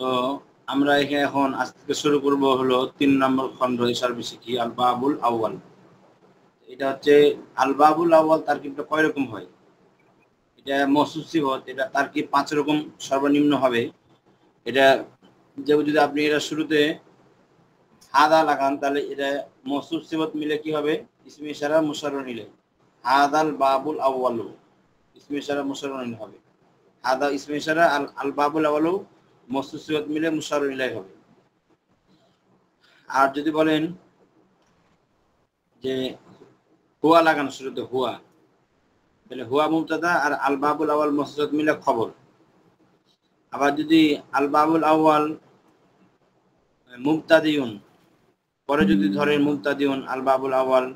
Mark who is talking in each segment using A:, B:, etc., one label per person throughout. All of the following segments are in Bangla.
A: তো আমরা এখানে এখন আজ থেকে শুরু করব হলো 3 নম্বর খণ্ড হিসাবে শিখি আল বাবুল আউয়াল। এটা হচ্ছে আল বাবুল আউয়াল তারকিবটা কয় রকম হয়? এটা মওসুফ সিফত, এটা তারকিব 5 রকম সর্বনিম্ন হবে। এটা যদি আপনি এটা শুরুতে হাদা লাগান তাহলে এটা মওসুফ সিফত মিলে কি হবে? ইসমে ইশারা মুশাররর ইলাইহি। হাদাল বাবুল আউয়ালু ইসমে ইশারা মুশাররর ইলাইহি হবে। হাদা ইসমে ইশারা আল বাবুল আউয়ালু মওসুফ সিফত মিলে মুশাররর ইলাইহি হবে। আর যদি বলেন যে হুয়া লাগানো শুরুতে হুয়া, তাহলে হুয়া মুবতাদা আর আল বাবুল আউয়াল মওসুফ সিফত মিলে খবর। আবার যদি আল বাবুল আউয়াল মুবতাদিউন, পরে যদি ধরেন মুবতাদিউন আল বাবুল আউয়াল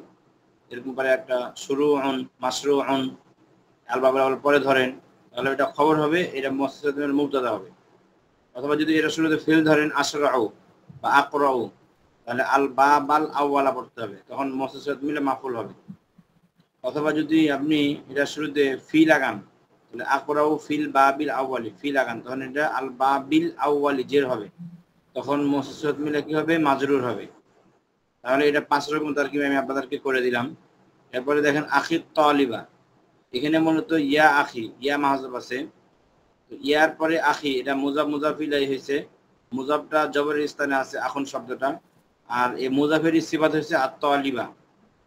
A: এরকম করে একটা শুরুউন মাশরুউন আল বাবুল আউয়াল পরে ধরেন, তাহলে এটা খবর হবে, এটা মওসুফ সিফতের মুবতাদা হবে। অথবা যদি এটা শুরুতে ফেল ধরেন আশরাউ বা আকরাউ, তাহলে আল বাবাল আউয়ালা পড়তে হবে, তখন মওসুফ সিফত মিলে মাফউল হবে। অথবা যদি আপনি এটা শুরুতে ফি লাগান, তাহলে আকরাউ ফিল বাবিল আউয়ালি, ফি লাগান, তখন এটা আল বাবিল আউয়ালি জের হবে, তখন মওসুফ সিফত মিলে কি হবে? মাজরুর হবে। তাহলে এটা 5 রকম তারকিব আমি আপনাদেরকে করে দিলাম। এরপরে দেখেন আখি তালিবা, এখানে মূলত ইয়া আখি, ইয়া মাহজুব আছে, তো ইয়ার পরে আখি, এটা মুজাফ মুজাফ ইলাইহি হয়েছে, মুজাফটা জবরের স্থানে আছে আখন শব্দটা, আর এই মুজাফের সিফাত হয়েছে আত-তালিবা।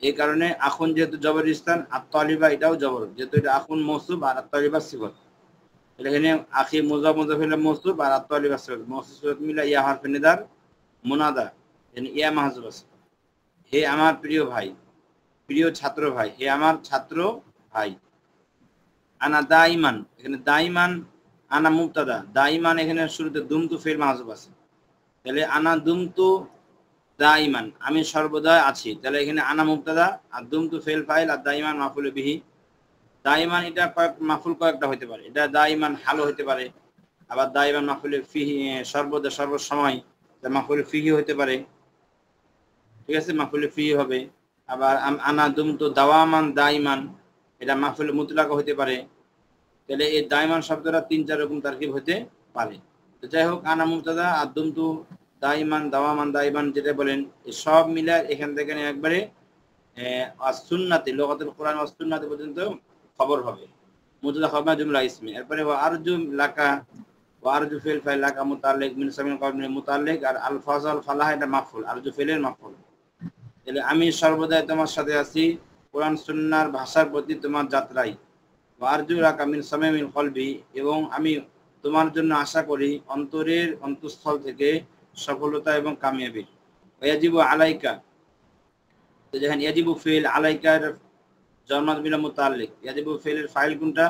A: এই কারণে আখন যেহেতু জবরের স্থান, আত-তালিবা এটাও জবর, যেহেতু এটা আখন মওসুফ আর আত-তালিবা সিফাত। এখানে আখি মুজাফ মুজাফ ইলাইহি মওসুফ আর আত-তালিবা সিফাত, মওসুফ সিফাত মিলা ইয়া হরফে নিদার মুনাদা, এখানে ইয়া মাহজুব আছে। হে আমার প্রিয় ভাই, প্রিয় ছাত্র ভাই, হে আমার ছাত্র ভাই। আনা দাইমান, এখানে দাইমান আনা মুবতাদা, দাইমান এখানে শুরুতে দুমতু ফেল মাহজুব আছে, তাহলে আনা দুমতু দাইমান, আমি সর্বদা আছি, তাহলে এখানে আনা মুবতাদা আর দুমতু ফেল ফাইল আর দাইমান মাফুল বিহি। দাইমান এটা মাফুল কয়েকটা হতে পারে, এটা দাইমান হালও হতে পারে, আবার দাইমান মাফুল ফিহি সর্বদা সর্বসময় মাফুল ফিহি হতে পারে, ঠিক আছে, মাফুল ফিহি হবে। আবার আনা দুমতু দাওয়ামান দাইমান, এটা মাফুল মুতলাক হতে পারে। তাহলে এই দাইমান শব্দটা 3-4 রকম তারকিব হতে পারে। তো যাই হোক, আনা মুবতাদা আর দুমতু দাইমান দাওয়ামান দাইমান যেটা বলেন, এই সব মিলে এখান থেকে একবারে সুন্নাতি লুগাতুল কোরআন ওয়াস সুন্নাতি পর্যন্ত খবর হবে, মুবতাদা খবর জুমলা ইসমি। এরপরে ওয়া আরজু লাকা, ওয়া আরজু ফিল ফাইল লাকা মুতাল্লিক মিন সামিন কওমিন মুতাল্লিক, আর আল ফাজাল ফালাহ এটা মাফউল, আরজু ফিলের মাফউল। তাহলে আমি সর্বদাই তোমার সাথে আছি কোরআন সুন্নাহর ভাষার প্রতি তোমার যাত্রায়। আরজু লাকা মিন সামিমিল কলবি, এবং আমি তোমার জন্য আশা করি অন্তরের অন্তঃস্থল থেকে সফলতা এবং কামিয়াবি। ইয়াজিবু আলাইকা, তো যেখানে ইয়াজিবু ফিল আলাইকার জন্মাত বিলা মুতাল্লিক, ইয়াজিবু ফিলের ফাইল কোনটা?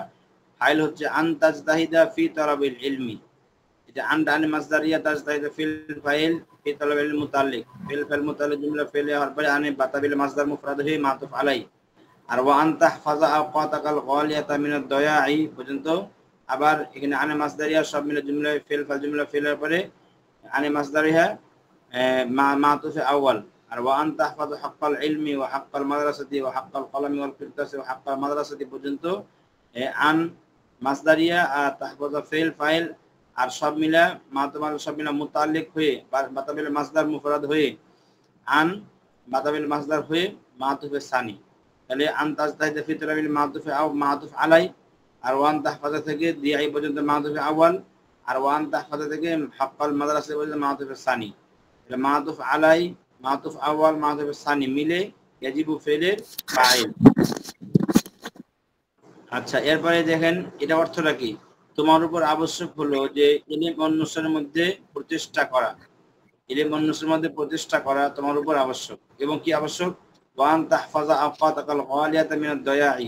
A: ফাইল হচ্ছে আন তাজতাহিদা ফি তালাবিল ইলমি, এটা আন ডানে মাসদারিয়া তাজতাহিদা ফিল ফাইল ফি তালাবিল মুতাল্লিক, ফিল ফাইল মুতাল্লিক জুমলা ফিলে হওয়ার পরে আনে বাতাবিল মাসদার মুফরাদ হয়ে মাতুফ আলাই। আর ওয়া আন তাহফাজা আওকাতাকাল গালিয়াতা মিনাদ দয়াই পর্যন্ত, আবার এখানে আনে মাসদারিয়া সব মিলে জুমলা ফিল ফাইল জুমলা ফিলের পরে আনে মাসদারিয়া মাতুফে আউয়াল। আর ওয়া আন তাহফাজু হাক্কাল ইলমি ওয়া হাক্কাল মাদ্রাসাতি ওয়া হাক্কাল কলামি ওয়াল কিরতাসি ওয়া হাক্কাল মাদ্রাসাতি পর্যন্ত আন মাসদারিয়া আর তাহফাজা ফিল ফাইল আর সব মিলা মাতুমাল সব মিলা মুতাল্লিক হয়ে বাতাবিল মাসদার মুফরাদ হয়ে আন বাতাবিল মাসদার হয়ে মাতুফে সানি। তাহলে আন তাজতাহিদা ফি তালাবিল মাতুফে আও মাতুফ আলাই, আর ওয়ান তাহফাজা থেকে দিআই পর্যন্ত মাতুফে আউয়াল, আর ওয়ান তাহফাজা থেকে হাক্কাল মাদ্রাসা পর্যন্ত মাতুফে সানি। তাহলে মাতুফ আলাই মাতুফ আউয়াল মাতুফে সানি মিলে ইয়াজিবু ফিলের ফাইল। আচ্ছা, এরপরে দেখেন এটা অর্থটা কি? তোমার উপর আবশ্যক হলো যে ইলম অন্বেষণের মধ্যে প্রচেষ্টা করা, ইলম অন্বেষণের মধ্যে প্রচেষ্টা করা তোমার উপর আবশ্যক। এবং কি আবশ্যক? ওয়ান তাহফাজা আওকাতাকাল গালিয়াতা মিনাদ দয়াই,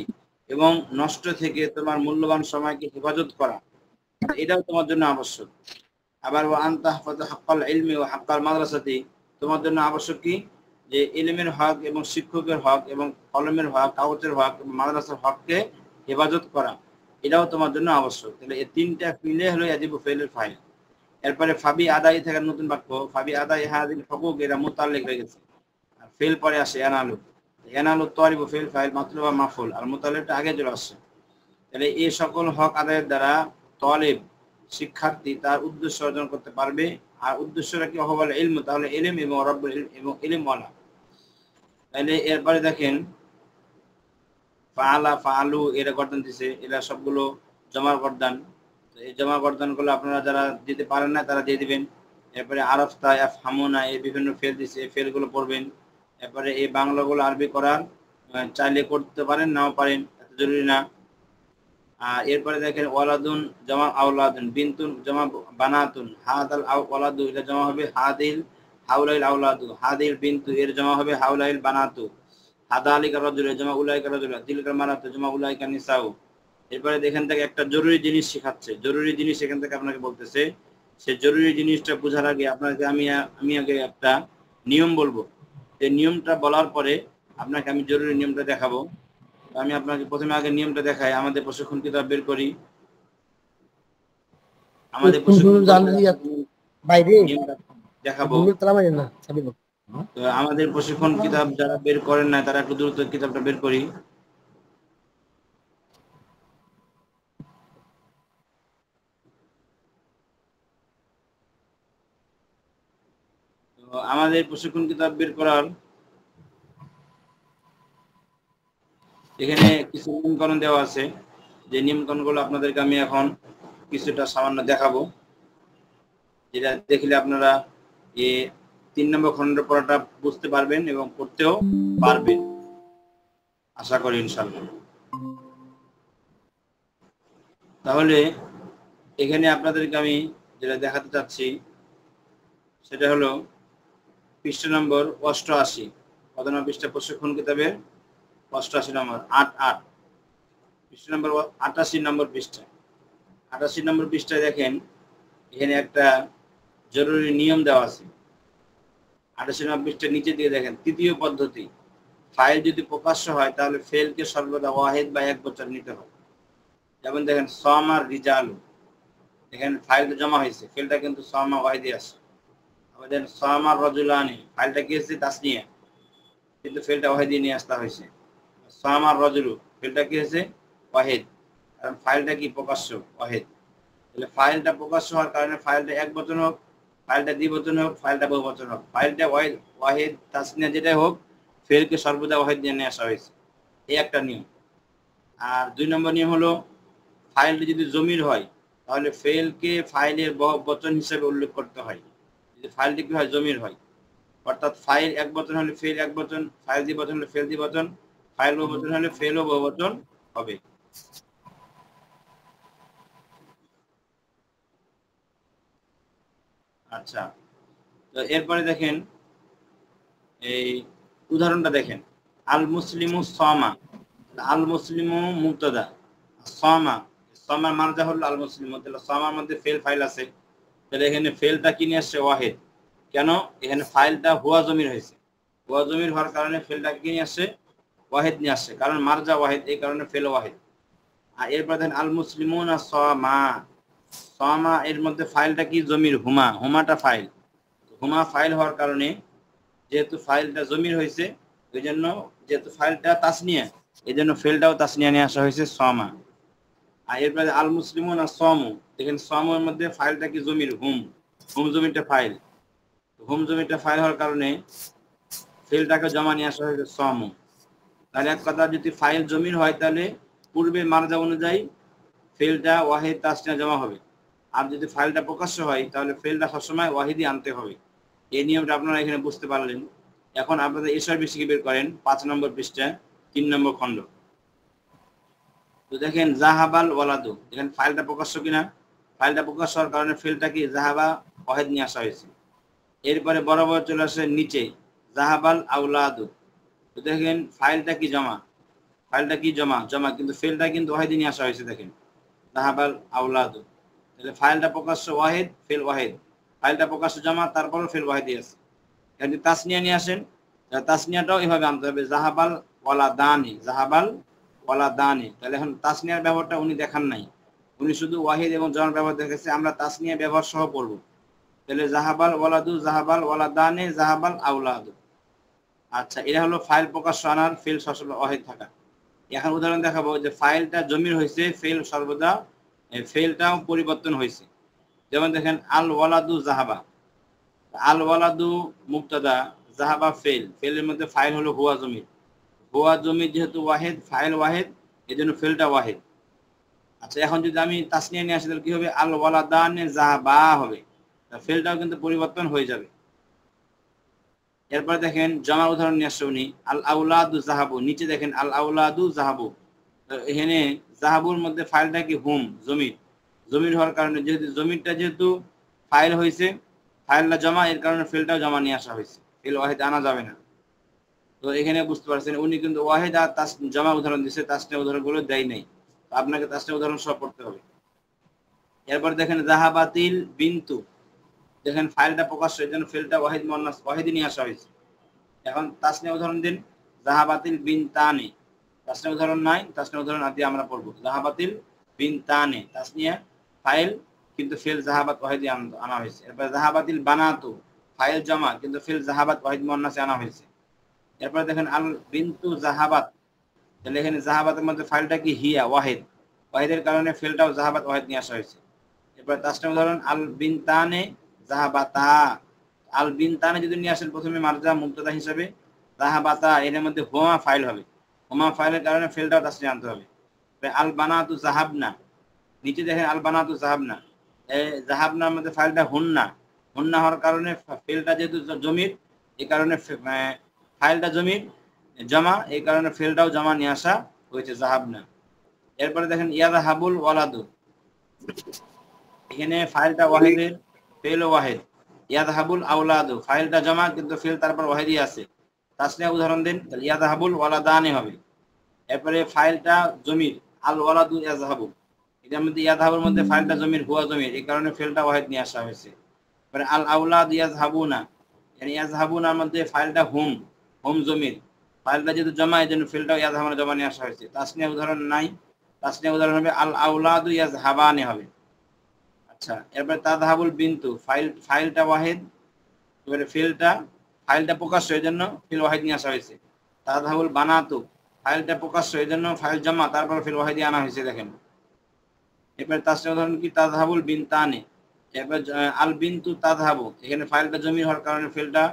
A: এবং নষ্ট থেকে তোমার মূল্যবান সময়কে হেফাজত করা, এটাও তোমার জন্য আবশ্যক। আবার ওয়ান তাহফাজা হাক্কাল ইলমি ওয়া হাক্কাল মাদ্রাসাতি, তোমার জন্য আবশ্যক কি? যে ইলমের হক এবং শিক্ষকের হক এবং কলমের হক কাগজের হক এবং মাদ্রাসার হককে হেফাজত করা, এটাও তোমার জন্য আবশ্যক। তাহলে এই 3টা মিলে হলো ইয়াজিবু ফিলের ফাইল। এরপরে ফাবি আদাই থেকে নতুন বাক্য, ফাবি আদাই হাযিল হুকুক, এটা মুতাল্লিক হয়ে গেছে, আর ফিল পরে আসে ইয়ানালু, ইয়ানালু তারিবু ফিল ফাইল মাতলুবা মাফউল, আর মুতাল্লিকটা আগে চলে আসছে। তাহলে এই সকল হক আদায়ের দ্বারা তালিব শিক্ষার্থী তার উদ্দেশ্য অর্জন করতে পারবে। আর উদ্দেশ্যটা কি হওয়া বলে ইলম, তাহলে ইলম এবং রব্বুল ইলম এবং ইলম ওয়ালা। তাহলে এরপরে দেখেন ফাআলা ফাআলু এরা গর্দান দিছে, এরা সবগুলো জমার গর্দান। তো এই জমা গর্দানগুলো আপনারা যারা দিতে পারেন না তারা দিয়ে দিবেন। এরপরে আরফতা ইয়াফহামুনা এই বিভিন্ন ফেল দিছে, এই ফেলগুলো পড়বেন। এরপরে এই বাংলাগুলো আরবি করার চাইলে করতে পারেন, নাও পারেন, এত জরুরি না। আর এরপরে দেখেন ওয়ালাদুন জমা আওলাদুন, বিনতুন জমা বানাতুন, হাদাল ওয়ালাদু এটা জমা হবে হাদিল, হাউলাইল আওলাদু, হাদিল বিনতু এর জমা হবে হাউলাইল বানাতু, হাদা আলিকা রাজুল জমা উলাইকা রাজুল, তিলকা মারাতু জমা উলাইকা নিসাউ। এরপরে দেখেন থেকে একটা জরুরি জিনিস শেখাচ্ছে, জরুরি জিনিস এখান থেকে আপনাকে বলতেছে। সে জরুরি জিনিসটা বোঝার আগে আপনাকে আমি আগে একটা নিয়ম বলবো। এই নিয়মটা বলার পরে আপনাকে আমি জরুরি নিয়মটা দেখাবো। আমি আপনাকে প্রথমে আগে নিয়মটা দেখাই, আমাদের প্রশিক্ষণ কিতাব বের করি। আমাদের নিয়মটা দেখাবো। তো আমাদের প্রশিক্ষণ কিতাব যারা বের করেন না তারা একটু দ্রুত কিতাবটা বের করি। তো আমাদের প্রশিক্ষণ কিতাব বের করার এখানে কিছু নিয়মকানুন দেওয়া আছে, যে নিয়মকানুনগুলো আপনাদেরকে আমি এখন কিছুটা সামান্য দেখাবো, যেটা দেখলে আপনারা এই 3 নম্বর খণ্ড পড়াটা বুঝতে পারবেন এবং পড়তেও পারবেন আশা করি ইনশাআল্লাহ। তাহলে এখানে আপনাদেরকে আমি যেটা দেখাতে চাচ্ছি সেটা হলো পৃষ্ঠা নম্বর 88, কত নম্বর পৃষ্ঠা প্রশিক্ষণ কিতাবের 88 নম্বর 8 পৃষ্ঠা নম্বর 88 নম্বর পৃষ্ঠা। 88 নম্বর পৃষ্ঠায় দেখেন এখানে একটা জরুরি নিয়ম দেওয়া আছে। 88 নম্বর পৃষ্ঠার নিচে দিয়ে দেখেন তৃতীয় পদ্ধতি, ফাইল যদি প্রকাশ্য হয় তাহলে ফেলকে সর্বদা ওয়াহিদ বা এক বছর নিতে হবে। যেমন দেখেন সামার রিজালু, এখানে ফাইলটা জমা হয়েছে, ফেলটা কিন্তু সামা ওয়াহিদে আছে। আমাদের সামার রাজুলানি ফাইলটা কি হচ্ছে তাসনিয়া, কিন্তু ফেলটা ওয়াহিদে নিয়ে আসতে হয়েছে। সামার রাজুলু ফেলটা কি হয়েছে ওয়াহিদ, কারণ ফাইলটা কি প্রকাশ্য ওয়াহিদ। তাহলে ফাইলটা প্রকাশ্য হওয়ার কারণে ফাইলটা এক বচন হোক, ফাইলটা দ্বিবচন হোক, ফাইলটা বহুবচন হোক, ফাইলটা ওয়াহিদ তাসনিয়া যেটাই হোক, ফেলকে সর্বদা ওয়াহিদ নিয়ে আসা হয়েছে, এই একটা নিয়ম। আর 2 নম্বর নিয়ম হলো ফাইলটি যদি জমির হয় তাহলে ফেলকে ফাইলের বহুবচন হিসেবে উল্লেখ করতে হয়। যদি ফাইলটি কি হয় জমির হয়, অর্থাৎ ফাইল এক বচন হলে ফেল এক বচন, ফাইল দ্বিবচন হলে ফেল দ্বিবচন, ফাইল বহুবচন হলে ফেলও বহুবচন হবে। আচ্ছা, তো এরপরে দেখেন এই উদাহরণটা দেখেন, আল মুসলিমু সামা, আল মুসলিমু মুবতাদা, সামা সামার মানজা হলো আল মুসলিমু, তাহলে সামার মধ্যে ফেল ফাইল আছে, তাহলে এখানে ফেলটা কি নিয়ে আসছে ওয়াহিদ। কেন এখানে ফাইলটা হুয়া জমির হয়েছে, হুয়া জমির হওয়ার কারণে ফেলটা কি নিয়ে আসছে ওয়াহিদ নিয়ে আসছে, কারণ মারজা ওয়াহিদ, এই কারণে ফেল ওয়াহিদ। আর এরপর দেখেন আল মুসলিমুনা সামা, সামা এর মধ্যে ফাইলটা কি জমির হুমা, হুমাটা ফাইল, হুমা ফাইল হওয়ার কারণে যেহেতু ফাইলটা জমির হয়েছে ওই জন্য, যেহেতু ফাইলটা তাসনিয়া এই জন্য ফেলটাও তাসনিয়া নিয়ে আসা হয়েছে সামা। আর এরপরে আল মুসলিমুন আর সামু, দেখেন সামের মধ্যে ফাইলটা কি জমির হুম, হুম জমিটা ফাইল, হুম জমিটা ফাইল হওয়ার কারণে ফেলটাকে জমা নিয়ে আসা হয়েছে সামু। তাহলে এক কথা যদি ফাইল জমির হয় তাহলে পূর্বে মারজা অনুযায়ী ফেলটা ওয়াহিদ তাসনিয়া জমা হবে, আর যদি ফাইলটা প্রকাশ্য হয় তাহলে ফেলটা সবসময় ওয়াহিদই আনতে হবে। এই নিয়মটা আপনারা এখানে বুঝতে পারলেন। এখন আপনাদের এসআর বিসিকে বের করেন 5 নম্বর পৃষ্ঠা 3 নম্বর খণ্ড। তো দেখেন জাহাবাল ওয়ালাদু, দেখেন ফাইলটা প্রকাশ্য কিনা, ফাইলটা প্রকাশ্য হওয়ার কারণে ফেলটা কি জাহাবা ওয়াহিদ নিয়ে আসা হয়েছে। এরপরে বরাবর চলে আসে নিচে জাহাবাল আউলাদু, তো দেখেন ফাইলটা কি জমা, ফাইলটা কি জমা জমা, কিন্তু ফেলটা কিন্তু ওয়াহিদ নিয়ে আসা হয়েছে, দেখেন জাহাবাল আউলাদু, তাহলে ফাইলটা প্রকাশ্য ওয়াহিদ, ফেল ওয়াহিদ, ফাইলটা প্রকাশ্য জমা, তারপরও ফেল ওয়াহিদই আছে। যদি তাসনিয়া নিয়ে আসেন, তাসনিয়াটাও এভাবে আনতে হবে, জাহাবাল ওয়ালা দানি, জাহাবাল ওয়ালা দানি। তাহলে এখন তাসনিয়ার ব্যবহারটা উনি দেখান নাই, উনি শুধু ওয়াহিদ এবং জমার ব্যবহার দেখেছে, আমরা তাসনিয়া ব্যবহার সহ পড়ব। তাহলে জাহাবাল ওয়ালাদু, জাহাবাল ওয়ালা দানি, জাহাবাল আউলাদু। আচ্ছা, এটা হলো ফাইল প্রকাশ্য আনার, ফেল সবসময় ওয়াহিদ থাকা। এখন উদাহরণ দেখাবো যে ফাইলটা জমির হয়েছে, ফেল সর্বদা ফেলটাও পরিবর্তন হয়েছে। যেমন দেখেন আল ওয়ালাদু জাহাবা, আল ওয়ালাদু মুবতাদা, জাহাবা ফেল, ফেলের মধ্যে ফাইল হলো হুয়া জমির, হুয়া জমির যেহেতু ওয়াহিদ, ফাইল ওয়াহিদ, এই জন্য ফেলটা ওয়াহিদ। আচ্ছা, এখন যদি আমি তাসনিয়া নিয়ে আসি তাহলে কি হবে? আল ওয়ালাদানে জাহাবা হবে, ফেলটাও কিন্তু পরিবর্তন হয়ে যাবে। এরপরে দেখেন জমা উদাহরণ নিয়ে আসছে উনি, আল আউলাদু জাহাবু, নিচে দেখেন আল আউলাদু জাহাবু, এখানে জাহাবুর মধ্যে ফাইলটা কি হুম জমির, জমির হওয়ার কারণে যেহেতু জমিরটা যেহেতু ফাইল হয়েছে, ফাইলটা জমা, এর কারণে ফেলটাও জমা নিয়ে আসা হয়েছে, ফেল ওয়াহিদ আনা যাবে না। তো এখানে বুঝতে পারছেন উনি কিন্তু ওয়াহিদ আর জমা উদাহরণ দিচ্ছে, তাসনিয়া উদাহরণগুলো দেয় নাই, তো আপনাকে তাসনিয়া উদাহরণ সব পড়তে হবে। এরপর দেখেন জাহাবাতিল বিন্তু, দেখেন ফাইলটা প্রকাশ, এই জন্য ফেলটা ওয়াহিদ মুয়ান্নাস ওয়াহিদই নিয়ে আসা হয়েছে। এখন তাসনিয়া উদাহরণ দিন, জাহাবাতিল বিনতানি, তাসনিয়া উদাহরণ নাই, তাসনিয়া উদাহরণ আদি আমরা পড়ব। জাহাবাতিল বিনতানি তাসনিয়া ফাইল, কিন্তু ফেল জাহাবাত ওয়াহিদি আনা হয়েছে। এরপর জাহাবাতিল বানাতু, ফাইল জমা কিন্তু ফেল জাহাবাত ওয়াহিদ মুয়ান্নাসে আনা হয়েছে। এরপর দেখেন আল বিন্তু জাহাবাত, তাহলে এখানে জাহাবাতের মধ্যে ফাইলটা কি হিয়া ওয়াহিদ, ওয়াহিদের কারণে ফেলটাও জাহাবাত ওয়াহিদ নিয়ে আসা হয়েছে। এরপর তাসনিয়া উদাহরণ আল বিনতানে জাহাবাতা, আল বিনতানে যদি নিয়ে আসেন প্রথমে মারজা মুবতাদা হিসেবে, জাহাবাতা এর মধ্যে হুমা ফাইল হবে, হুমা ফাইলের কারণে ফেলটাও তাসনিয়া আনতে হবে। আল বানাতু জাহাবনা, নিচে দেখেন আল বানাতু জাহাবনা, এই জাহাবনার মধ্যে ফাইলটা হুন্না, হুন্না হওয়ার কারণে ফেলটা যেহেতু জমির, এই কারণে ফাইলটা জমির জমা, এই কারণে ফেলটাও জমা নিয়ে আসা হয়েছে জাহাবনা। এরপরে দেখেন ইয়াযাহাবুল ওয়ালাদু, এখানে ফাইলটা ওয়াহিদের, ফেল ওয়াহিদ। ইয়াযহাবুল আওলাদু, ফাইলটা জমা কিন্তু ফেল তারপর ওয়াহিদই আছে, তাসনিয়া উদাহরণ দিন, তাহলে ইয়াযহাবুল ওয়ালাদানি হবে। এরপরে ফাইলটা জমির, আল ওয়ালাদু ইয়াযহাবু, এটার মধ্যে ইয়াযহাবুর মধ্যে ফাইলটা জমির হুয়া জমির, এই কারণে ফেলটা ওয়াহিদ নিয়ে আসা হয়েছে। এরপরে আল আওলাদ ইয়াযহাবুনা, মানে ইয়াযহাবুনার মধ্যে ফাইলটা হুম, হুম জমির, ফাইলটা যেহেতু জমা এই জন্য ফেলটাও ইয়াযহাবুনা জমা নিয়ে আসা হয়েছে। তাসনিয়া উদাহরণ নাই, তাসনিয়া উদাহরণ হবে আল আওলাদু ইয়াযহাবানি হবে। আচ্ছা, এরপরে তাযহাবুল বিন্তু, ফাইলটা ওয়াহিদ, এবারে ফাইলটা প্রকাশ্য এই জন্য ফিল ওয়াহিদ নিয়ে আসা হয়েছে। তাযহাবুল বানাতু, ফাইলটা প্রকাশ্য এই জন্য ফাইল জমা, তারপর ফিল ওয়াহিদি আনা হয়েছে দেখেন। এরপরে তাসনিয়া উদাহরণ কি তাযহাবুল বিনতানি, এরপর আল বিন্তু তাযহাবু, এখানে ফাইলটা জমির হওয়ার কারণে ফেলটা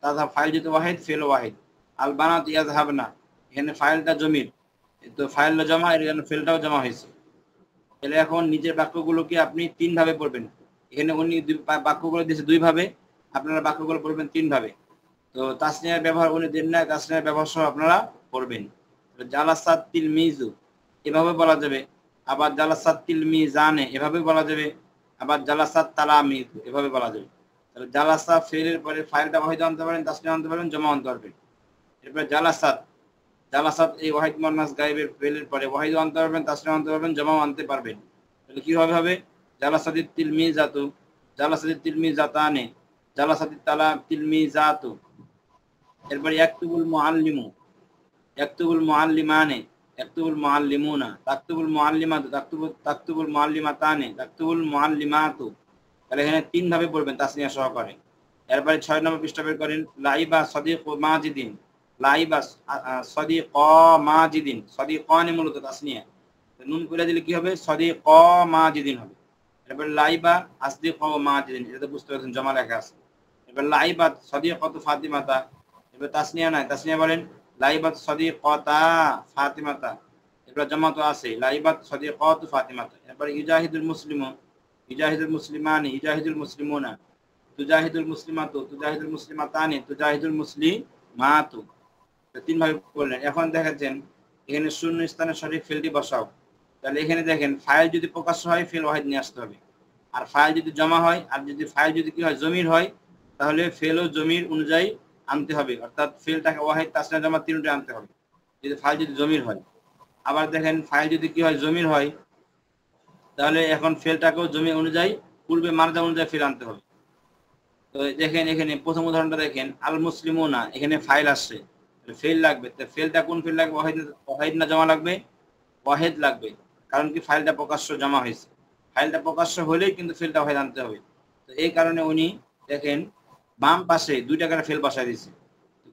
A: তাযহাব, ফাইল যেহেতু ওয়াহিদ ফেল ওয়াহিদ। আল বানাতু ইয়াযহাবনা, এখানে ফাইলটা জমির, তো ফাইলটা জমা, এর জন্য ফেলটাও জমা হয়েছে। তাহলে এখন নিজের বাক্যগুলোকে আপনি তিন ভাবে পড়বেন, এখানে উনি বাক্যগুলো দিয়েছে দুই ভাবে, আপনারা বাক্যগুলো পড়বেন তিন ভাবে। তো তাসনিয়ার ব্যবহার উনি দেন না, তাসনিয়ার ব্যবহার সহ আপনারা পড়বেন। জালাসাত তিলমিজু এভাবে বলা যাবে, আবার জালাসাত তিলমিজানে এভাবে বলা যাবে, আবার জালাসাত তালামিজু এভাবে বলা যাবে। তাহলে জালাসা ফেলের পরে ফাইলটা ওয়াহিদ আনতে পারেন, তাসনিয়া আনতে পারেন, জমা আনতে পারবেন। এরপরে জালাসাত, জালাসাত এই ওয়াহিদ মুয়ান্নাস গায়েবের ফেলের পরে ওয়াহিদ আনতে পারবেন, তাসনিয়া আনতে পারবেন, জমাও আনতে পারবেন। তাহলে কিভাবে হবে? জালাসাতিত তিলমিজাতু, জালাসাতিত তিলমিজাতানে, জালাসাতিত তিলমিজাতু। এরপরে ইয়াকতুবুল মুআল্লিমু, ইয়াকতুবুল মুআল্লিমানে, ইয়াকতুবুল মুআল্লিমুনা, তাকতুবুল মুআল্লিমাতু, তাকতুবুল মুআল্লিমাতানে, তাকতুবুল মুআল্লিমাতু। তাহলে এখানে তিন ভাবে পড়বেন তাসনিয়া সহকারে। এরপরে 6 নম্বর পৃষ্ঠা বের করেন, লাইবা সাদিকু মাজিদিন, লাইবা সাদিক মাজিদিন, সাদিকানি মূলত তাসনিয়া, নুন করে দিলে কি হবে? সাদিক মাজিদিন হবে। এরপর লাইবা আসদিক মাজিদিন, এটা তো বুঝতে পারছেন জমা লেখা আছে। এবার লাইবাত সাদিকাতু ফাতিমাতা, এবার তাসনিয়া নাই, তাসনিয়া বলেন লাইবাত সাদিকাতা ফাতিমাতা, এবার জমা তো আছে লাইবাত সাদিকাতু ফাতিমাতা। এরপর ইউজাহিদুল মুসলিমু, ইউজাহিদুল মুসলিমানি, ইউজাহিদুল মুসলিমুনা, তুজাহিদুল মুসলিমাতু, তুজাহিদুল মুসলিমাতানি, তুজাহিদুল মুসলিমাতু। তিন ভাবে বললেন। এখন দেখাচ্ছেন এখানে শূন্য স্থানে সঠিক ফেলটি বসাও। তাহলে এখানে দেখেন ফাইল যদি প্রকাশ্য হয় ফেল ওয়াহিদ নিয়ে আসতে হবে, আর ফাইল যদি জমা হয়, আর যদি ফাইল যদি কি হয় জমির হয়, তাহলে ফেল ও জমির অনুযায়ী আনতে হবে, অর্থাৎ ফেলটাকে ওয়াহিদ তাসনিয়া জমা তিনটে আনতে হবে যদি ফাইল যদি জমির হয়। আবার দেখেন ফাইল যদি কি হয় জমির হয়, তাহলে এখন ফেলটাকেও জমি অনুযায়ী পূর্বে মারজা অনুযায়ী ফেল আনতে হবে। তো দেখেন এখানে প্রথম উদাহরণটা দেখেন, আল মুসলিমুনা, এখানে ফাইল আসছে, ফেল লাগবে, তো ফেলটা কোন ফেল লাগবে? ওয়াহিদ না জমা লাগবে? ওয়াহিদ লাগবে, কারণ কি ফাইলটা প্রকাশ্য জমা হয়েছে, ফাইলটা প্রকাশ্য হলেই কিন্তু ফেলটা ওয়াহিদ আনতে হবে। তো এই কারণে উনি দেখেন বাম পাশে 2 টাকার ফেল বসায় দিয়েছে।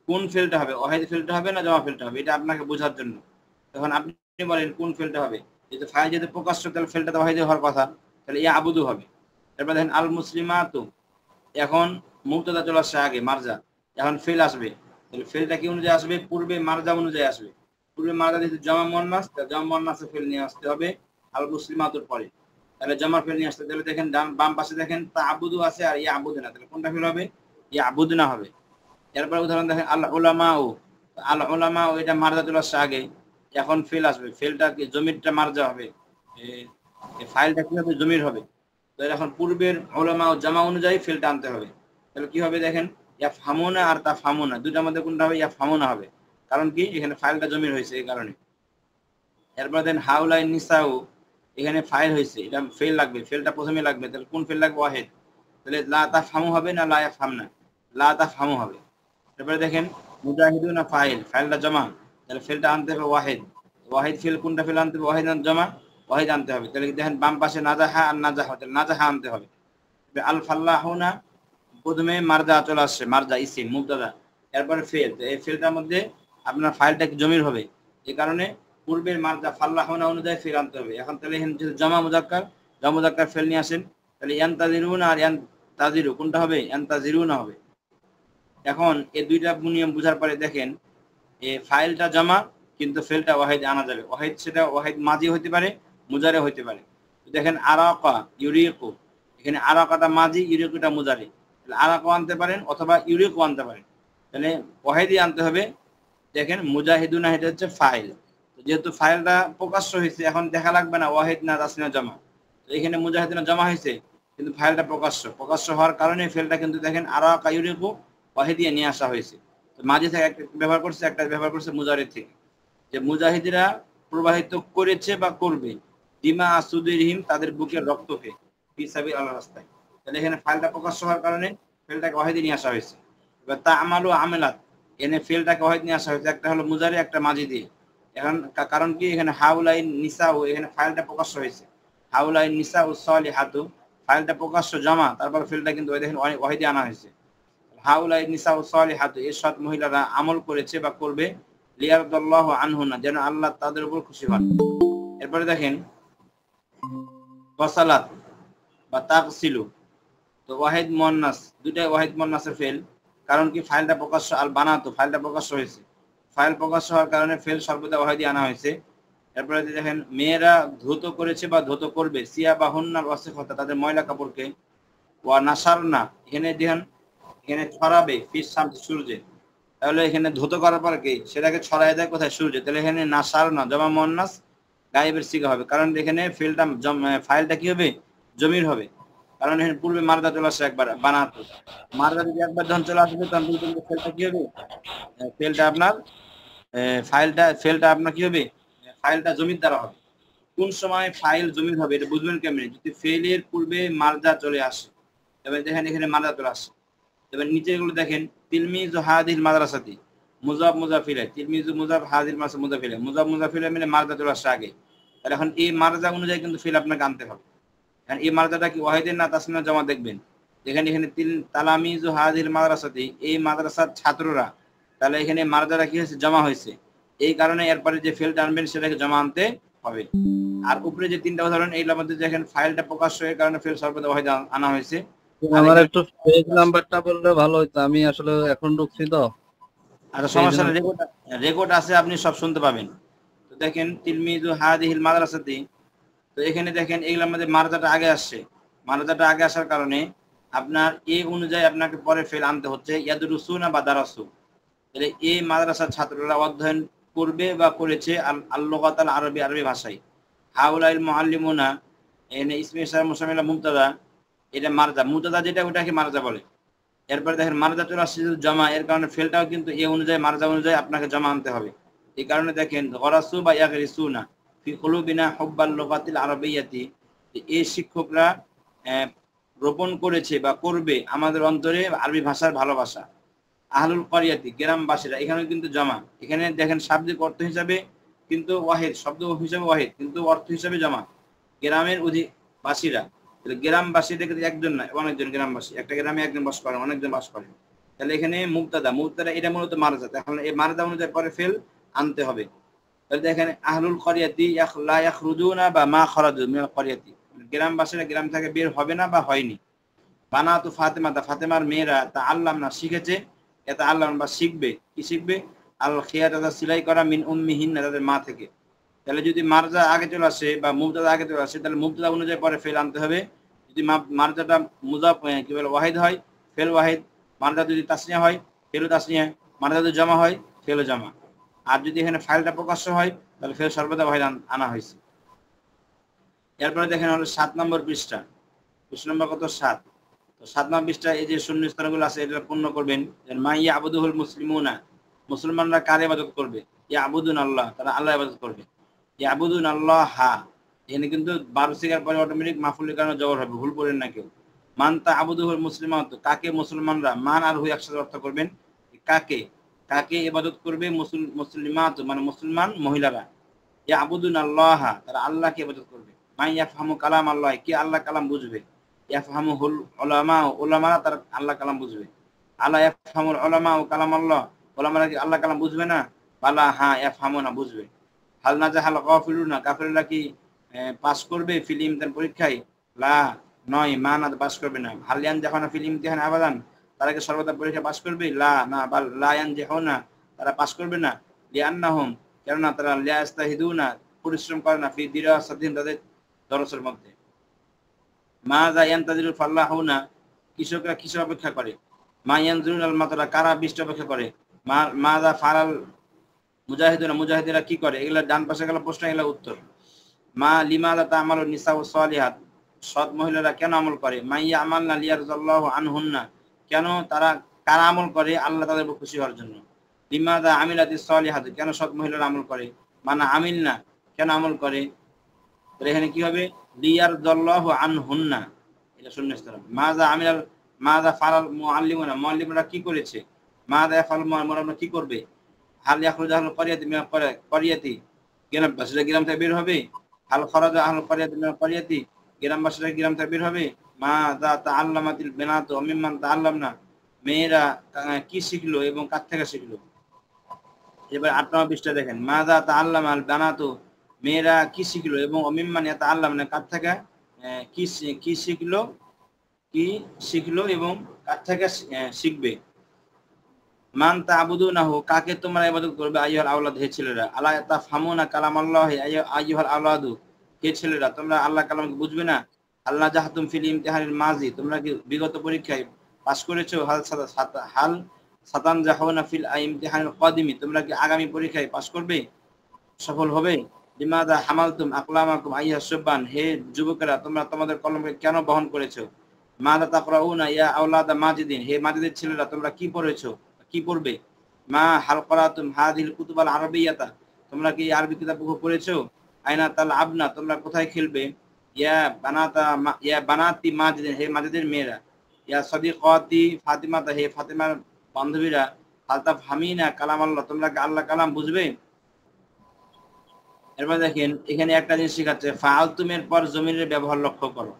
A: কোন ফেলটা হবে? ওয়াহিদ ফেলটা হবে না জমা ফেলটা হবে? এটা আপনাকে বোঝার জন্য। তখন আপনি বলেন কোন ফেলটা হবে? যেহেতু ফাইল যেহেতু প্রকাশ্য, তাহলে ফেলটা তো ওয়াহিদ হওয়ার কথা, তাহলে ইয়া আবুদু হবে। এরপর দেখেন আল মুসলিমাতু, এখন মুবতাদা চলে আসছে আগে মারজা, এখন ফেল আসবে, তাহলে ফেলটা কি অনুযায়ী আসবে? পূর্বে মারজা অনুযায়ী আসবে। পূর্বে মারজা দিতে জমা মুয়ান্নাস, জমা মুয়ান্নাসে ফেল নিয়ে আসতে হবে আল মুসলিমাতুর পরে, তাহলে জমা ফেল নিয়ে আসতে। তাহলে দেখেন বাম পাশে দেখেন তাআবুদু আছে আর ইয়াবুদুনা, তাহলে কোনটা ফেল হবে? ইয়াবুদুনা হবে। এরপর উদাহরণ দেখেন আল উলামাউ, আল উলামাউ এটা মারজা চলে আসছে আগে, এখন ফেল আসবে, ফেলটা কি জমিরটা মারজা হবে, এই ফাইলটা কি হবে? জমির হবে। তো এখন পূর্বের উলামা ও জামা অনুযায়ী ফেলটা আনতে হবে। তাহলে কি হবে দেখেন, ইয়াফহামুনা আর তাফহামুনা দুটার মধ্যে কোনটা হবে? ইয়াফহামুনা হবে, কারণ কি এখানে ফাইলটা জমির হয়েছে এই কারণে। এরপর দেন হাউলাই নিসাউ, এখানে ফাইল হয়েছে, এটা ফেল লাগবে, ফেলটা প্রথমে লাগবে, তাহলে কোন ফেল লাগবে? ওয়াহিদ, তাহলে লা তাফহামু হবে না লা ইয়াফহামনা? লা তাফহামু হবে। এরপরে দেখেন মুজাহিদুনা ফাইল, ফাইলটা জমা, তাহলে ফেলটা আনতে হবে ওয়াহিদ, ওয়াহিদ ফেল কোনটা ফেল আনতে হবে? ওয়াহিদ জমা, ওয়াহিদ আনতে হবে। তাহলে দেখেন বাম পাশে নাজাহা আর নাজাহা, তাহলে নাজাহা আনতে হবে। আল ফাল্লাহুনা প্রথমে মারজা চলে আসছে, মারজা ইসিম মুবতাদা, এরপরে ফেল, এই ফেলটার মধ্যে আপনার ফাইলটা কি জমির হবে, এই কারণে পূর্বের মারজা ফাল্লাহুনা অনুযায়ী ফেল আনতে হবে। এখন তাহলে এখানে জমা মুজাক্কার, জমা মুজাক্কার ফেল নিয়ে আসেন, তাহলে ইয়ানতাজিরুনা আর ইয়ানতাজিরু কোনটা হবে? ইয়ানতাজিরুনা হবে। এখন এই দুইটা নিয়ম বুঝার পরে দেখেন এই ফাইলটা জমা কিন্তু ফেলটা ওয়াহিদ আনা যাবে। ওয়াহিদ সেটা ওয়াহিদ মাজি হতে পারে, মুজারে হতে পারে। দেখেন আরাকা ইউরিকু, এখানে আরাকাটা মাজি, ইউরিকুটা মুজারে, তাহলে আরাকা আনতে পারেন অথবা ইউরিকু আনতে পারেন, তাহলে ওয়াহিদই আনতে হবে। দেখেন মুজাহিদুনা এটা হচ্ছে ফাইল, যেহেতু ফাইলটা প্রকাশ্য হয়েছে এখন দেখা লাগবে না ওয়াহিদ না তাসনিয়া জমা, তো এখানে মুজাহিদুনা জমা হয়েছে কিন্তু ফাইলটা প্রকাশ্য হওয়ার কারণে ফেলটা কিন্তু দেখেন আরাকা ইউরিকু ওয়াহিদিয়া নিয়ে আসা হয়েছে। তো মাঝে থেকে একটা ব্যবহার করছে, একটা ব্যবহার করছে মুজাহিদ থেকে, যে মুজাহিদরা প্রবাহিত করেছে বা করবে দিমা আসুদিরহিম, তাদের বুকের রক্তকে ফি সাবিলিল্লাহ রাস্তায়, তাহলে এখানে ফাইলটা প্রকাশ্য হওয়ার কারণে ফেলটাকে ওয়াহিদে নিয়ে আসা হয়েছে। এবার তা'মালু আমালাত, এখানে ফেলটাকে ওয়াহিদ নিয়ে আসা হয়েছে, একটা হলো মুজারি একটা মাজি দিয়ে। এখন কারণ কি এখানে হাউলাইন নিসাউ, এখানে ফাইলটা প্রকাশ্য হয়েছে, হাউলাইন নিসাউ সালিহাতু, ফাইলটা প্রকাশ্য জমা, তারপর ফেলটা কিন্তু ওই দেখেন ওয়াহিদে আনা হয়েছে। হাউলাই নিসাউ সালিহাতু, এই সৎ মহিলারা আমল করেছে বা করবে, লিয়ারদাল্লাহু আনহুনা, যেন আল্লাহ তাদের উপর খুশি হন। এরপরে দেখেন গসালাত বা তাগসিলু, তো ওয়াহিদ মুয়ান্নাস, দুটাই ওয়াহিদ মুয়ান্নাসের ফেল, কারণ কি ফাইলটা প্রকাশ্য, আল বানাতু ফাইলটা প্রকাশ্য হয়েছে, ফাইল প্রকাশ্য হওয়ার কারণে ফেল সর্বদা ওয়াহিদে আনা হয়েছে। এরপরে দেখেন মেয়েরা ধৌত করেছে বা ধৌত করবে, সিয়া বা হুন্নার ওয়াসিফাতা, তাদের ময়লা কাপড়কে, ওয়া নাসারনা, এখানে দেখেন এখানে ছড়াবে ফিস শামস, সূর্যে, তাহলে এখানে ধৌত করার পর কি সেটাকে ছড়ায় দেয় কোথায়? সূর্যে, তাহলে এখানে নাসারনা জমা মুয়ান্নাস গায়েবের সিগা হবে, কারণ এখানে ফেলটা ফাইলটা কি হবে? জমির হবে, কারণ এখানে পূর্বে মারদা চলে আসছে একবার বানাতো, মারদা যদি একবার যখন চলে আসবে তখন ফেলটা কি হবে? ফেলটা আপনার ফেলটা আপনার কি হবে? ফাইলটা জমির দ্বারা হবে। কোন সময় ফাইল জমির হবে এটা বুঝবেন কেমনে? যদি ফেলের পূর্বে মারদা চলে আসে, এবার দেখেন এখানে মারদা চলে আসে। এবার নিচে এগুলো দেখেন তিলমিজু হাদিল মাদ্রাসাতি, মুজাব মুজাফিলে, তিলমিজু মুজাব হাদিল মাদ্রাসা মুজাফিলে, মুজাব মুজাফিলে মিলে মারদা চলে আসছে আগে, তাহলে এখন এই মারদা অনুযায়ী কিন্তু ফেল আপনাকে আনতে হবে। এখন এই মারদাটা কি ওয়াহিদের না তাসনিয়া জমা? দেখবেন দেখেন এখানে তালামিজু হাদিল মাদ্রাসাতি, এই মাদ্রাসার ছাত্ররা, তাহলে এখানে মারদাটা কি হয়েছে? জমা হয়েছে, এই কারণে এরপরে যে ফেলটা আনবেন সেটাকে জমা আনতে হবে। আর উপরে যে তিনটা উদাহরণ এইগুলোর মধ্যে দেখেন ফাইলটা প্রকাশ্য হয়ে কারণে ফেল সর্বদা ওয়াহিদ আনা হয়েছে।
B: আমার একটু পেজ নাম্বারটা বললে ভালো হতো, আমি আসলে এখন ঢুকছি তো।
A: আর সমস্যা নেই, রেকর্ড আছে, আপনি সব শুনতে পাবেন। তো দেখেন তিলমিজু হাদিহিল মাদ্রাসাতি, তো এখানে দেখেন এগুলোর মধ্যে মারজাটা আগে আসছে, মারজাটা আগে আসার কারণে আপনার এই অনুযায়ী আপনাকে পরে ফেল আনতে হচ্ছে ইয়াদরুসুনা বা দারাসু, তাহলে এই মাদ্রাসার ছাত্ররা অধ্যয়ন করবে বা করেছে আল-লুগাতাল আরবি, আরবি ভাষায়। হাউলাইল মুআল্লিমুনা, এখানে ইসমে ইশারা মুসামিলা মুবতাদা, এটা মারজা, মুবতাদা যেটা ওটাকে মারজা বলে। এরপরে দেখেন মারজা চলে আসছে জমা, এর কারণে ফেলটাও কিন্তু এ অনুযায়ী মারজা অনুযায়ী আপনাকে জমা আনতে হবে। এই কারণে দেখেন গরাসু বা ইয়াগরিসুনা ফি কুলুবিনা হুব্বাল লুগাতিল আরাবিয়াতি, এই শিক্ষকরা রোপণ করেছে বা করবে আমাদের অন্তরে আরবি ভাষার ভালোবাসা। আহলুল করিয়াতি, গ্রামবাসীরা, এখানে কিন্তু জমা, এখানে দেখেন শাব্দিক অর্থ হিসাবে কিন্তু ওয়াহিদ, শব্দ হিসাবে ওয়াহিদ কিন্তু অর্থ হিসাবে জমা, গ্রামের বাসীরা, গ্রামবাসী দেখে একজন না অনেকজন গ্রামবাসী, একটা গ্রামে একজন বাস করেন, অনেকজন বাস করেন, তাহলে এখানে মুবতাদা, মুবতাদা এটা মূলত মারজা, এখন এই মারজা অনুযায়ী পরে ফেল আনতে হবে। তাহলে দেখেন আহলুল করিয়াতি লা ইয়াখরুজুনা বা মা খারাজু মিনাল করিয়াতি, গ্রামবাসীরা গ্রাম থেকে বের হবে না বা হয়নি। বানাতু ফাতেমা, ফাতেমার মেয়েরা তা আল্লাম না শিখেছে, এটা আল্লাহ বা শিখবে, কি শিখবে? আল খিয়াতা সিলাই করা মিন উম্মিহিন, তাদের মা থেকে। তাহলে যদি মারজা আগে চলে আসে বা মুবতাদা আগে চলে আসে, তাহলে মুবতাদা অনুযায়ী পরে ফেল আনতে হবে। যদি মারজাটা মুজাফ কি বলে ওয়াহিদ হয়, ফেল ওয়াহিদ। মারজা যদি তাসনিয়া হয়, ফেলও তাসনিয়া। মারজা যদি জমা হয়, ফেলও জমা। আর যদি এখানে ফাইলটা প্রকাশ্য হয়, তাহলে ফেল সর্বদা ওয়াহিদ আনা হয়েছে। এরপরে দেখেন হলো 7 নম্বর পৃষ্ঠা। পৃষ্ঠা নম্বর কত? 7। তো 7 নম্বর পৃষ্ঠা এই যে শূন্য স্থানগুলো আছে এটা পূর্ণ করবেন। মা ইয়াবুদুহুল মুসলিমুনা, মুসলমানরা কার ইবাদত করবে? ইয়াবুদুন আল্লাহ, তারা আল্লাহ ইবাদত করবে। ইয়াবুদুন আল্লাহ হা, এখানে কিন্তু বারো সিগার পরে অটোমেটিক মাফুলের কারণে জবর হবে, ভুল করেন না কেউ। মান তা'বুদুহুল মুসলিমাত, কাকে মুসলমানরা, মান আর হু একসাথে অর্থ করবেন। কাকে, কাকে ইবাদত করবে? মুসলিমাত মানে মুসলমান মহিলারা। ইয়াবুদুন আল্লাহ, তারা আল্লাহকে ইবাদত করবে। মা ইয়াফহামু কালাম আল্লাহ, কে আল্লাহ কালাম বুঝবে? ইয়াফহামুহুল উলামা, উলামারা তারা আল্লাহ কালাম বুঝবে। আলা ইয়াফহামুল উলামা ও কালাম আল্লাহ, উলামারা কি আল্লাহ কালাম বুঝবে না? বালা হ্যাঁ, ইয়াফহামুনা বুঝবে। হাল নাজাহাল গাফিলুনা, কাফিররা কি পাস করবে ফিল ইমতিহান পরীক্ষায়? লা নয়, মা না পাস করবে না। হাল ইয়ানজাহুনা ফিল ইমতিহান আবাদান, তারা কি সর্বদা পরীক্ষা পাস করবে? লা না, বাল লা ইয়ানজাহুনা, তারা পাস করবে না। লিআন্নাহুম, কেননা তারা লা ইস্তাহিদুনা, পরিশ্রম করে না, ফি দিরাসাতিহিম, তাদের দরসের মধ্যে। মা যা ইয়ানতাজিরুল ফাল্লাহুনা, কৃষকরা কিসের অপেক্ষা করে? মা ইয়ানজুরুল আল মাতারা, কারা বৃষ্টি অপেক্ষা করে? মা যা ফারাল মুজাহিদুনা, মুজাহিদিরা কি করে? এগুলা ডান পাশে গেল প্রশ্ন, এগুলা উত্তর। মা লিমাযা তা'মালু নিসাউ সালিহাত, সৎ মহিলারা কেন আমল করে? মাইয়া আমালনা লিয়ারজাল্লাহু আনহুন্না, কেন তারা কারা আমল করে? আল্লাহ তাদের উপর খুশি হওয়ার জন্য। লিমাযা আমিলাতিস সালিহাত, কেন সৎ মহিলারা আমল করে? মানা আমিলনা, কেন আমল করে? তাহলে এখানে কি হবে? লিয়ারজাল্লাহু আনহুন্না, এটা শূন্যস্থান। মাজা আমিলাল, মাজা ফারাল মুআল্লিমুনা, মুআল্লিমরা কি করেছে? মাজা ইয়াফআল মুআল্লিমরা কি করবে? হাল ইয়াখরুজু আহলুল ক্বরিয়াতি মিনাল ক্বরিয়াতি, গ্রামবাসীরা গ্রাম থেকে বের হবে। হাল খরাজা আহলুল ক্বরিয়াতি মিনাল ক্বরিয়াতি, গ্রামবাসীরা গ্রাম থেকে বের হবে। মা যা তাআল্লামাতিল বিনাতু মিম্মান তাআল্লামনা, মেয়েরা কি শিখলো এবং কার থেকে শিখলো? এবার 8 নম্বর পৃষ্ঠা দেখেন। মা যা তাআল্লামাল বানাতু, মেয়েরা কি শিখলো এবং মিম্মান তাআল্লামনা, কার থেকে কি শিখলো, কি শিখলো এবং কার থেকে শিখবে। মান তা'বুদুনাহু, কাকে তোমরা ইবাদত করবে? আইয়ুহাল আওলাদ, হে ছেলেরা। আলা তাফহামুনা কালামাল্লাহি, আইয়ুহাল আওলাদু, হে ছেলেরা তোমরা আল্লাহ কালামকে বুঝবে না? আল্লাহ জাহাতুম ফিল ইমতিহানিল মাজি, তোমরা কি বিগত পরীক্ষায় পাস করেছো? হাল সাতান জাহুনা ফিল ইমতিহানিল কাদিমি, তোমরা কি আগামী পরীক্ষায় পাস করবে, সফল হবে? লিমাযা হামালতুম আকলামাকুম আইয়ুহাস শুববান, হে যুবকেরা তোমরা তোমাদের কলমকে কেন বহন করেছো? মাযা তাকরাউনা ইয়া আওলাদা মাজিদিন, হে মাজিদের ছেলেরা তোমরা কি পড়েছো, কি পড়বে? মা হাল করাতুম হাদিল কুতুবাল আরবিয়াতা, তোমরা কি আরবি কিতাবগুলো পড়েছো? আইনা তাল আবনা, তোমরা কোথায় খেলবে? ইয়া বানাতি মাজিদিন, হে মাজিদের মেয়েরা। ইয়া সাদিকাতি ফাতিমাতা, হে ফাতিমার বান্ধবীরা। হাল তাফহামিনা কালাম আল্লাহ, তোমরা কি আল্লাহ কালাম বুঝবে? এরপর দেখেন এখানে একটা জিনিস শেখাচ্ছে, ফাআলতুমের পর জমিনের ব্যবহার লক্ষ্য করো।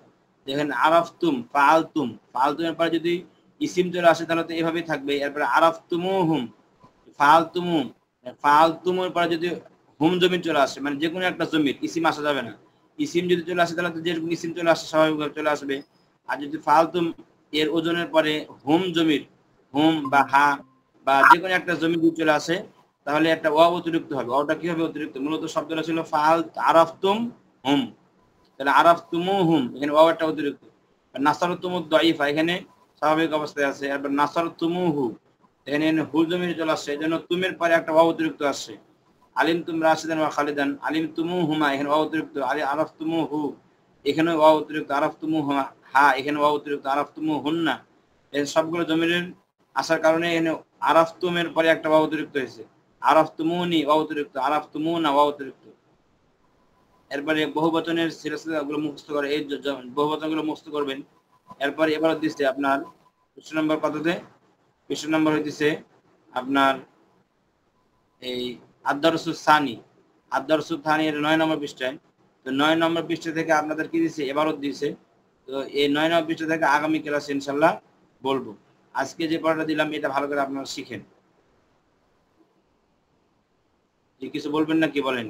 A: দেখেন আরাফতুম, ফাআলতুম, ফাআলতুমের পর যদি ইসিম চলে আসে তাহলে তো এভাবেই থাকবে। এরপরে আরাফতুমুহুম, ফাআলতুমু, ফাআলতুমের পরে যদি হুম জমির চলে আসে, মানে যে কোনো একটা জমির, ইসিম আসা যাবে না। ইসিম যদি চলে আসে তাহলে তো যে ইসিম চলে আসে স্বাভাবিকভাবে চলে আসবে। আর যদি ফাআলতুম এর ওজনের পরে হুম জমির, হুম বা হা বা যে কোনো একটা জমি যদি চলে আসে, তাহলে একটা ওয়া অতিরিক্ত হবে। ওটা কি হবে? অতিরিক্ত। মূলত শব্দটা ছিল ফাআল আরাফতুম হুম, তাহলে আরাফতুমু হুম, এখানে ওয়াটা অতিরিক্ত। নাসারতুমু দাইফা, এখানে স্বাভাবিক অবস্থায় আছে। এরপর নাসারতুমুহু, এখানে হু জমির চলে আসছে, এজন্য তুমের পরে একটা ওয়া অতিরিক্ত আসছে। আলিমতুম রাশিদান ওয়া খালিদান, আলিমতুমু হুমা, এখানে ওয়া অতিরিক্ত। আরাফতুমুহু, এখানে ওয়া অতিরিক্ত। আরাফতুমু হুমা হা, এখানে ওয়া অতিরিক্ত। আরাফতুমু হুন্না, এই সবগুলো জমিরের আসার কারণে এখানে আরাফতুমের পরে একটা ওয়া অতিরিক্ত হয়েছে। আরাফতুমুনি ওয়া অতিরিক্ত, আরাফতুমুনা ওয়া অতিরিক্ত। এরপরে বহুবচনের সিলসিলাগুলো মুখস্থ করে, এই বহুবচনগুলো মুখস্থ করবেন। এরপরে এবার দিচ্ছে আপনার পৃষ্ঠা নম্বর কততে? পৃষ্ঠা নম্বর হইতেছে আপনার এই আদ-দারসুস সানি, আদ-দারসুস সানি এর 9 নম্বর পৃষ্ঠায়। তো 9 নম্বর পৃষ্ঠা থেকে আপনাদের কি দিচ্ছে? এবারও দিচ্ছে। তো এই 9 নম্বর পৃষ্ঠা থেকে আগামী ক্লাসে ইনশাআল্লাহ বলবো। আজকে যে পড়াটা দিলাম এটা ভালো করে আপনারা শিখেন। কিছু বলবেন না কি বলেন?